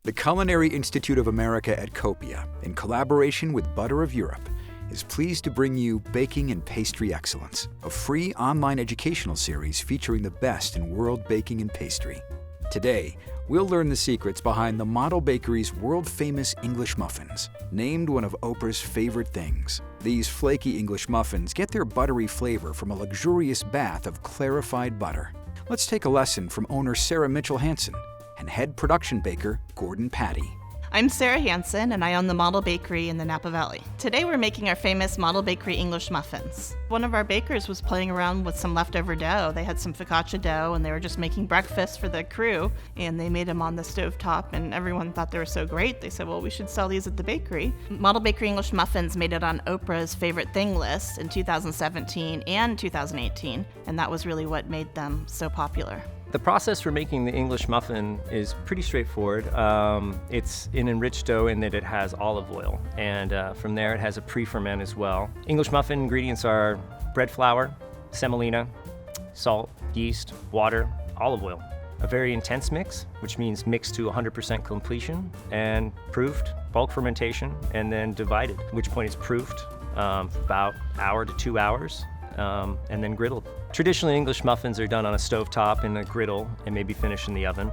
The Culinary Institute of America at Copia, in collaboration with Butter of Europe, is pleased to bring you Baking and Pastry Excellence, a free online educational series featuring the best in world baking and pastry. Today, we'll learn the secrets behind the Model Bakery's world-famous English muffins, named one of Oprah's favorite things. These flaky English muffins get their buttery flavor from a luxurious bath of clarified butter. Let's take a lesson from owner Sarah Mitchell Hansen and head production baker Gordon Patty. I'm Sarah Hansen, and I own the Model Bakery in the Napa Valley. Today we're making our famous Model Bakery English muffins. One of our bakers was playing around with some leftover dough. They had some focaccia dough, and they were just making breakfast for the crew, and they made them on the stovetop, and everyone thought they were so great. They said, well, we should sell these at the bakery. Model Bakery English muffins made it on Oprah's favorite thing list in 2017 and 2018, and that was really what made them so popular. The process for making the English muffin is pretty straightforward. It's an enriched dough in that it has olive oil, and from there it has a pre-ferment as well. English muffin ingredients are bread flour, semolina, salt, yeast, water, olive oil. A very intense mix, which means mixed to 100% completion, and proofed, bulk fermentation, and then divided, at which point it's proofed about hour to 2 hours. And then griddled. Traditionally, English muffins are done on a stovetop in a griddle and maybe finished in the oven.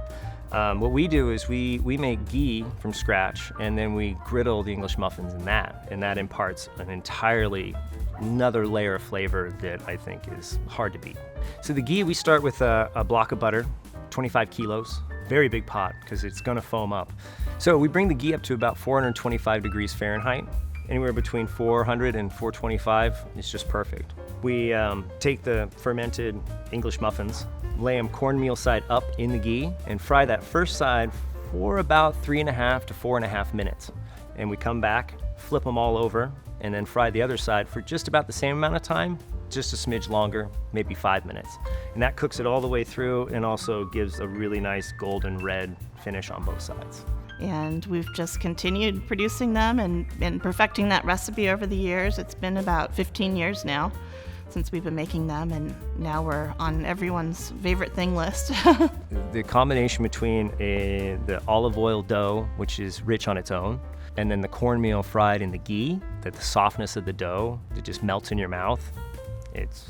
What we do is we make ghee from scratch, and then we griddle the English muffins in that, and that imparts an entirely another layer of flavor that I think is hard to beat. So the ghee, we start with a block of butter, 25 kilos, very big pot because it's going to foam up. So we bring the ghee up to about 425 degrees Fahrenheit. Anywhere between 400 and 425 is just perfect. We take the fermented English muffins, lay them cornmeal side up in the ghee, and fry that first side for about 3.5 to 4.5 minutes. And we come back, flip them all over, and then fry the other side for just about the same amount of time, just a smidge longer, maybe 5 minutes. And that cooks it all the way through and also gives a really nice golden red finish on both sides. And we've just continued producing them and perfecting that recipe over the years. It's been about 15 years now since we've been making them, and now we're on everyone's favorite thing list. The combination between the olive oil dough, which is rich on its own, and then the cornmeal fried in the ghee, that the softness of the dough that just melts in your mouth, it's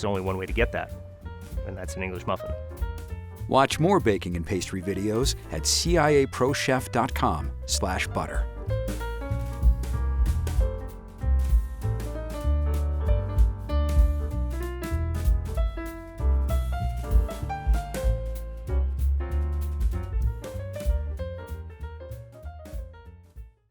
only one way to get that, and that's an English muffin. Watch more baking and pastry videos at ciaprochef.com/butter.